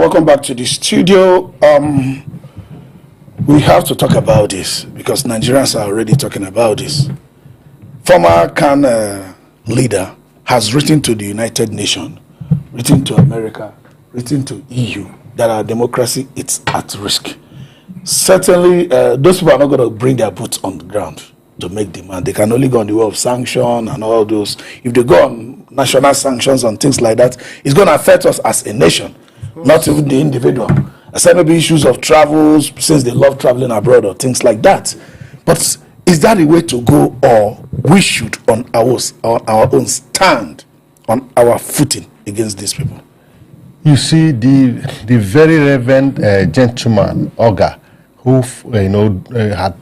welcome back to the studio. We have to talk about this because Nigerians are already talking about this. Former CAN leader has written to the United Nations, written to America, written to EU that our democracy is at risk. Certainly, those people are not going to bring their boots on the ground to make demand. They can only go on the way of sanction and all those. If they go on national sanctions and things like that, it's going to affect us as a nation, not even the individual. Aside maybe issues of travels, since they love traveling abroad or things like that. But is that the way to go, or we should on our own stand on our footing against these people? You see, the very reverend gentleman, Oga, who had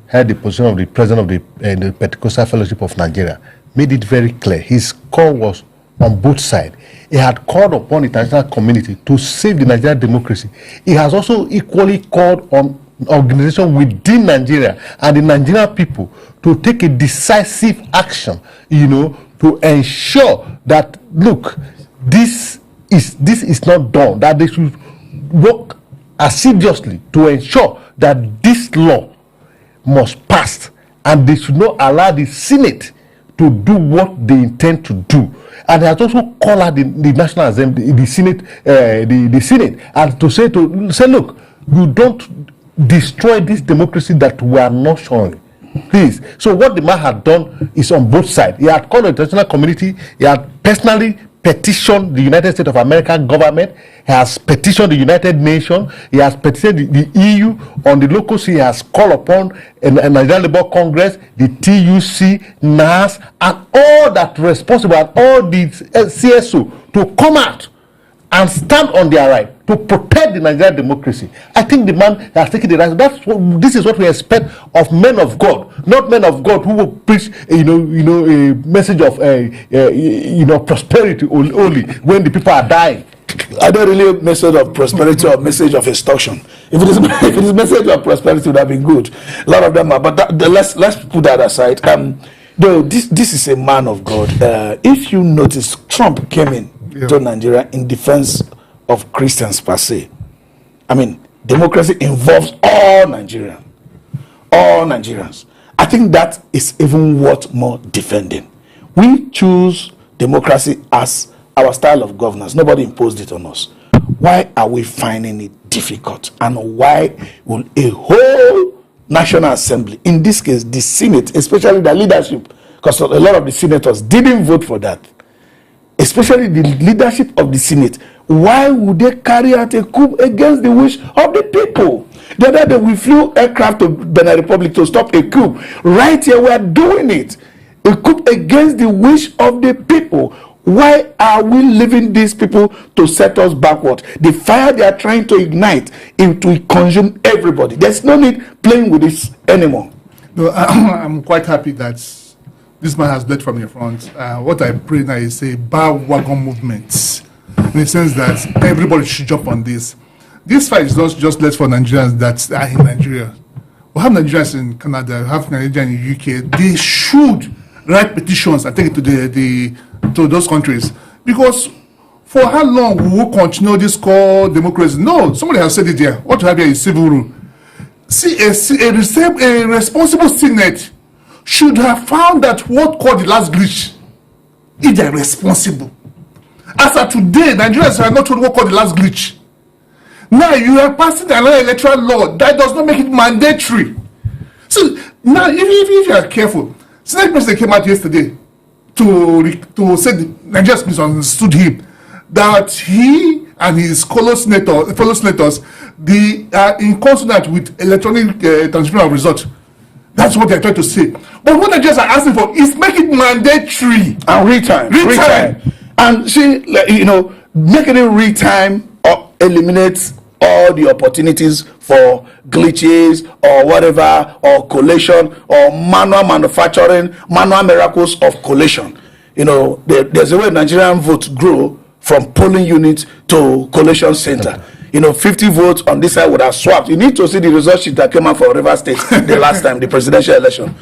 held the position of the president of the Pentecostal Fellowship of Nigeria, made it very clear. His call was on both sides. He had called upon the international community to save the Nigerian democracy. He has also equally called on organizations within Nigeria and the Nigerian people to take a decisive action, to ensure that, look, this is not done, that they should work assiduously to ensure that this law must pass, and they should not allow the Senate to do what they intend to do. And he has also called out the National Assembly, the Senate, the Senate, and to say, look, you don't destroy this democracy that we are not showing. Please. So what the man had done is on both sides. He had called the international community. He had personally petitioned the United States of America government. He has petitioned the United Nations. He has petitioned the EU. On the local scene, he has called upon a Nigerian Labour Congress, the TUC, NAS, and all that responsible, and all the CSO to come out and stand on their right to protect the Nigerian democracy. I think the man has taken the right. This is what we expect of men of God, not men of God who will preach, a message of, prosperity only when the people are dying. I don't really message of prosperity or message of extortion. If it is message of prosperity, would have been good. A lot of them are, but let's put that aside. Though this is a man of God. If you notice, Trump came in to Nigeria in defense of Christians per se. I mean, democracy involves all Nigerians. All Nigerians. I think that is even worth more defending. We choose democracy as our style of governance. Nobody imposed it on us. Why are we finding it difficult? And why will a whole National Assembly, in this case the Senate, especially the leadership, because a lot of the senators didn't vote for that, especially the leadership of the Senate, why would they carry out a coup against the wish of the people? The other day we flew aircraft to Benin Republic to stop a coup. Right here we are doing it. A coup against the wish of the people. Why are we leaving these people to set us backward? The fire they are trying to ignite, it will consume everybody. There's no need playing with this anymore. No, I'm quite happy that this man has led from the front. What I pray now is a bandwagon movement, in the sense that everybody should jump on this. This fight is not just led for Nigerians that are in Nigeria. We have Nigerians in Canada, we have Nigerians in the UK. They should write petitions and take it to those countries. Because for how long will we continue this called democracy? No, somebody has said it here. What you have here is civil rule. See, a responsible Senate should have found that what called the last glitch is responsible. As of today, Nigerians are not told what called the last glitch. Now you are passing another electoral law that does not make it mandatory. So now, if you are careful, Senate President came out yesterday to say the Nigerians misunderstood him, that he and his fellow senators, they are in consonant with electronic transmission of results. That's what they're trying to say. But what Nigerians are asking for is make it mandatory. And real time. And making it real time or eliminates all the opportunities for glitches or whatever, or collation or manual manufacturing, manual miracles of collation. There's a way Nigerian votes grow from polling unit to collation center. 50 votes on this side would have swapped. You need to see the result sheet that came out for River State the last time, the presidential election.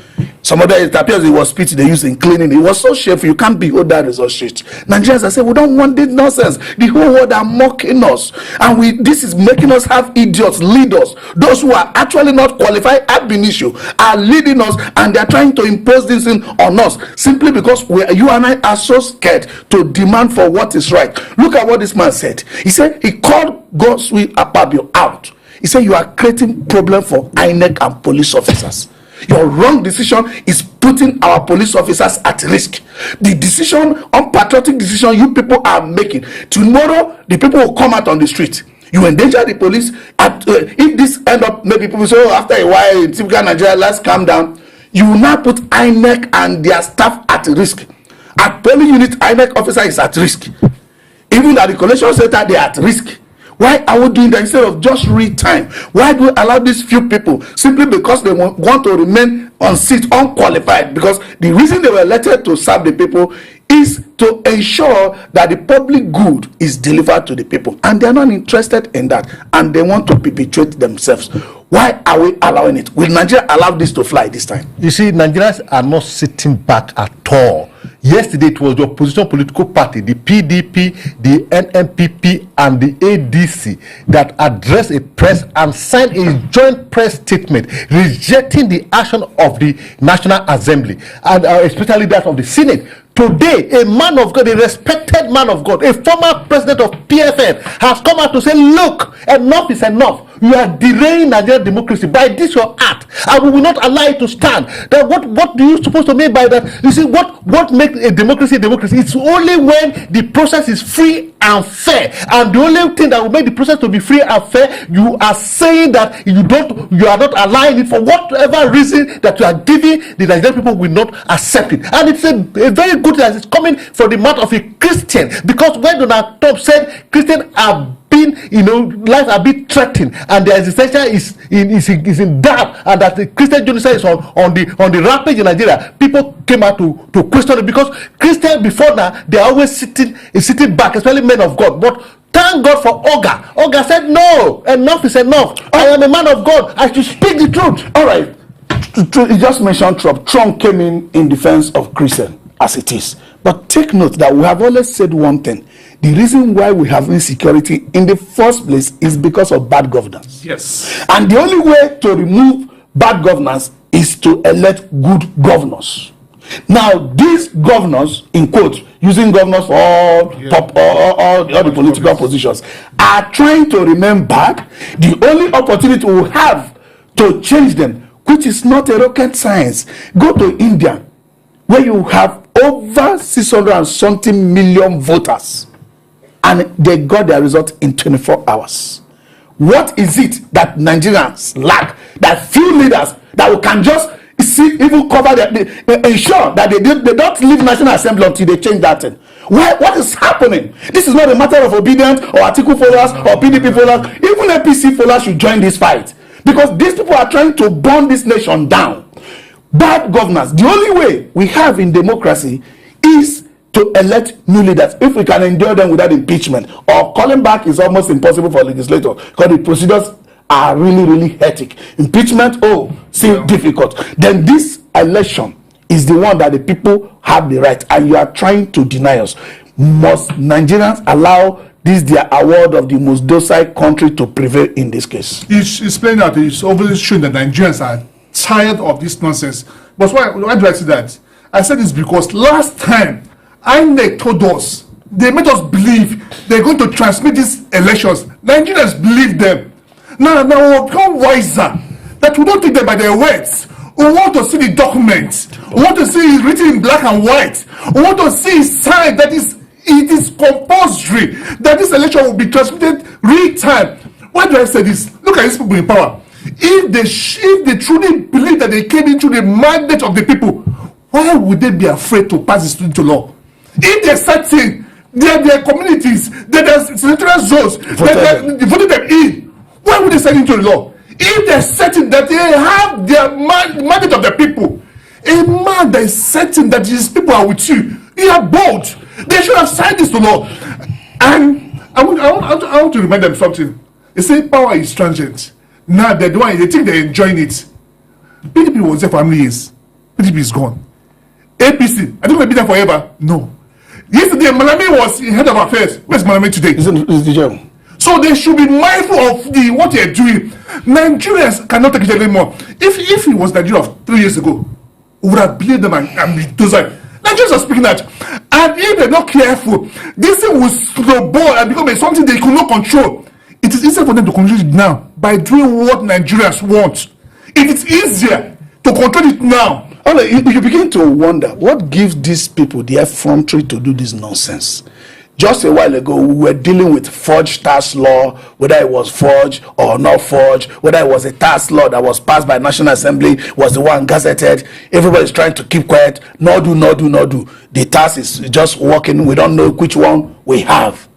Some other, it appears it was spit they used in cleaning. It was so shameful. You can't behold that result sheet. Nigerians are saying, we don't want this nonsense. The whole world are mocking us. And this is making us have idiots, leaders. Those who are actually not qualified ab initio are leading us, and they are trying to impose this thing on us simply because you and I are so scared to demand for what is right. Look at what this man said. He said he called Godswill Akpabio out. He said, you are creating problem for INEC and police officers. Your wrong decision is putting our police officers at risk. The decision, unpatriotic decision you people are making. Tomorrow, the people will come out on the street. You endanger the police. If this end up, maybe people say, oh, after a while, in typical Nigeria, let's calm down. You will now put INEC and their staff at risk. At polling unit, INEC officer is at risk. Even at the collation center, they are at risk. Why are we doing that instead of just read time? Why do we allow these few people simply because they want to remain on seat unqualified? Because the reason they were elected to serve the people is to ensure that the public good is delivered to the people, and they are not interested in that, and they want to perpetuate themselves. Why are we allowing it? Will Nigeria allow this to fly this time? You see, Nigerians are not sitting back at all. Yesterday, it was the opposition political party, the PDP, the NNPP, and the ADC that addressed a press and signed a joint press statement rejecting the action of the National Assembly, and especially that of the Senate. Today, a man of God, a respected man of God, a former president of PFN, has come out to say, look, enough is enough. You are derailing Nigerian democracy by this your act, and we will not allow it to stand. Then what do you supposed to mean by that? You see, what makes a democracy a democracy? It's only when the process is free and fair. And the only thing that will make the process to be free and fair, you are saying that you are not allowing it for whatever reason that you are giving, the Nigerian people will not accept it. And it's a very good thing that it's coming from the mouth of a Christian, because when Donald Trump said Christians are being, lives are being threatened, and their existential is in doubt, and that the Christian genocide is on the rampage in Nigeria, people came out to question it, because Christians before now, they are always sitting back, especially men of God. But thank God for Oga. Oga said, no, enough is enough. I am a man of God. I should speak the truth. All right. You just mentioned Trump. Trump came in defense of Christian as it is. But take note that we have always said one thing. The reason why we have insecurity in the first place is because of bad governance. Yes. And the only way to remove bad governance is to elect good governors. Now, these governors, in quotes, using governors for all the political positions, are trying to remain bad. The only opportunity we have to change them, which is not a rocket science, go to India, where you have over 600 and something million voters, and they got their result in 24 hours. What is it that Nigerians lack, that few leaders that we can just even cover ensure that they don't leave National Assembly until they change that thing? What is happening? This is not a matter of obedience or Atiku followers or PDP followers. Even APC followers should join this fight, because these people are trying to burn this nation down. Bad governance. The only way we have in democracy is to elect new leaders. If we can endure them without impeachment, or calling back is almost impossible for legislators, because the procedures are really, really hectic. Impeachment, seems difficult. Then this election is the one that the people have the right, and you are trying to deny us. Must Nigerians allow this their award of the most docile country to prevail in this case? It's plain that it's obviously true that Nigerians are tired of this nonsense. But why do I say that? I said this because last time INEC told us, they made us believe they're going to transmit these elections. Nigerians believe them. Now we've become wiser, that we don't take them by their words. We want to see the documents. We want to see it written in black and white. We want to see signed that it is compulsory that this election will be transmitted real time. Why do I say this? Look at these people in power. If they truly believe that they came into the mandate of the people, why would they be afraid to pass this into law? If they're certain their communities, their senatorial zones, they voted them in, why would they send into the law? If they're certain that they have their mandate of the people, a man that is certain that these people are with you, you are bold. They should have signed this to law. And I want to remind them something. They say power is transient. Now they think they're enjoying it. PDP was there for how many years? PDP is gone. APC, I think we'll be there forever. No. Yesterday, Malami was in head of affairs. Where's Malami today? Is the jail. So they should be mindful of what they're doing. Nigerians cannot take it anymore. If it was Nigeria of 3 years ago, we would have blamed them and be those like Nigerians are speaking that. And if they're not careful, this thing will snowball and become something they could not control. It is easier for them to control it now by doing what Nigerians want. If it's easier to control it now. You begin to wonder what gives these people the effrontery to do this nonsense. Just a while ago, we were dealing with forged tax law, whether it was forged or not forged, whether it was a tax law that was passed by National Assembly, was the one gazetted. Everybody's trying to keep quiet. No do. The tax is just working. We don't know which one we have.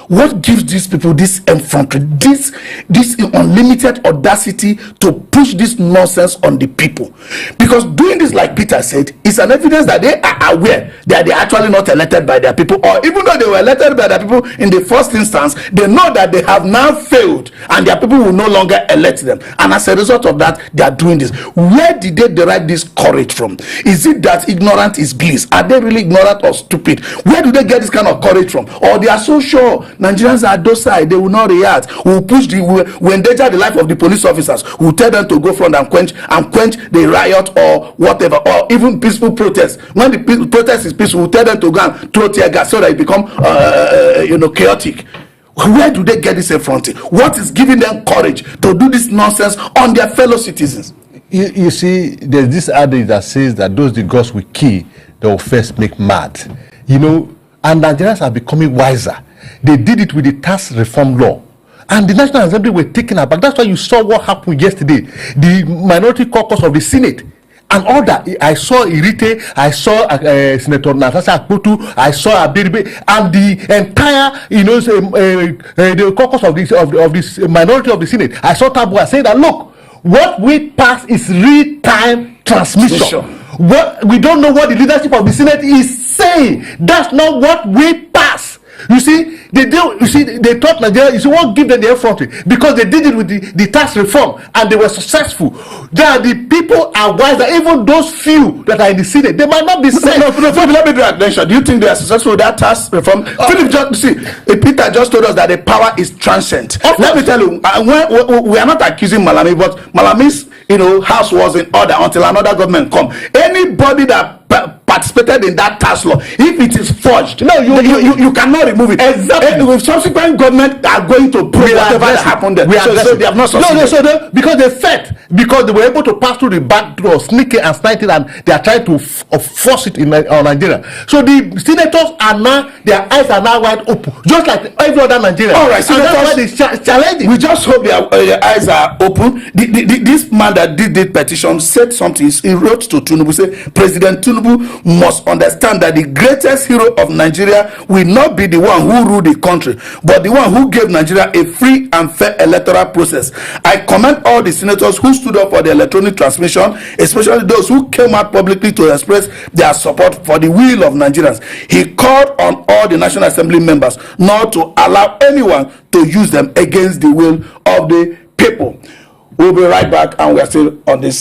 What gives these people this effrontery, this unlimited audacity to push this nonsense on the people? Because doing this, like Peter said, is an evidence that they are aware that they are actually not elected by their people, or even though they were elected by their people in the first instance, they know that they have now failed and their people will no longer elect them. And as a result of that, they are doing this. Where did they derive this courage from? Is it that ignorant is bliss? Are they really ignorant or stupid? Where do they get this kind of courage from? Or they are so sure Nigerians are docile, they will not react. We will push we endanger the life of the police officers. We will tell them to go front and quench the riot or whatever, or even peaceful protest. When the protest is peaceful, we will tell them to go and throw tear gas so that it become chaotic. Where do they get this effrontery? What is giving them courage to do this nonsense on their fellow citizens? You see, there's this adage that says that those the gods we kill, they will first make mad. And Nigerians are becoming wiser. They did it with the tax reform law, and the National Assembly were taken aback. That's why you saw what happened yesterday. The minority caucus of the Senate and all that. I saw Irite, I saw Senator Natasha Akpotu, I saw Abiribe, and the entire, the caucus of this minority of the Senate. I saw Tabua saying that, look, what we pass is real-time transmission. What we don't know what the leadership of the Senate is saying. That's not what we pass. You see, they thought Nigeria, what give them the effrontery? Because they did it with the tax reform and they were successful. The people are wiser, even those few that are in the Senate, they might not be safe. No, let me draw attention. Do you think they are successful with that tax reform? Peter just told us that the power is transient. Let me tell you, we are not accusing Malami, but Malami's house was in order until another government come. Anybody that participated in that tax law, if it is forged, you cannot remove it. Exactly. With subsequent government are going to prove whatever that happened there. So they have not succeeded. Because they fed, because they were able to pass through the back door, sneak it and snipe it, and they are trying to force it on Nigeria. So the senators are now, their eyes are now wide open, just like every other Nigerian. All right, so that's why they challenge it. We just hope their eyes are open. This man that did the petition said something. He wrote to Tinubu, say, President Tinubu must understand that the greatest hero of Nigeria will not be the one who ruled the country, but the one who gave Nigeria a free and fair electoral process. I commend all the senators who stood up for the electronic transmission, especially those who came out publicly to express their support for the will of Nigerians. He called on all the National Assembly members not to allow anyone to use them against the will of the people. We'll be right back, and we are still on this.